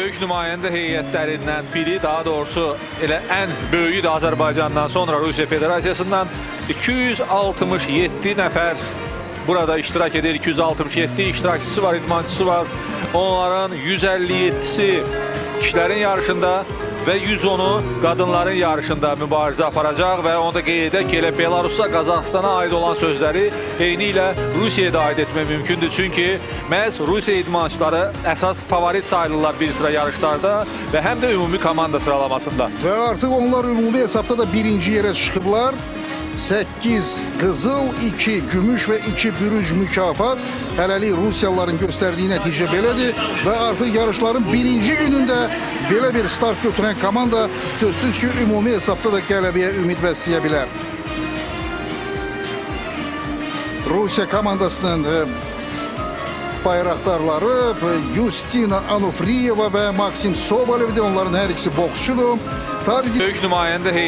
Böyük nümayəndə heyətlərindən biri, daha doğrusu elə ən böyüyü də Azərbaycandan sonra Rusiya Federasiyasından 267 nəfər burada iştirak edir. 267 iştirakçısı var, idmançısı var. Onların 157'si kişilərin yarışında və 110'u qadınların yarışında mübarizə aparacaq və onu da qeyd edək ki, elə Belarus'a, Qazaxstana aid olan sözləri eyni ilə Rusiyaya da aid etmək mümkündür. Çünki məhz Rusiya idmançıları əsas favorit sayılırlar bir sıra yarışlarda və həm də ümumi komanda sıralamasında. Və artıq onlar ümumi hesabda da birinci yerə çıxıblar. 8 qızıl, 2 gümüş və 2 bürünc mükafat. Hələlik Rusiyalıların göstərdiyi nəticə belədir və artıq yarışların birinci günündə belə bir start götürən komanda sözsüz ki, ümumi hesabda da qələbəyə ümid bəsləyə bilər. Rusiya komandasının bayraqdarları Yustina Anufriyeva və Maksim Sobolev, onların hər ikisi boksçudur. Böyük nümayəndə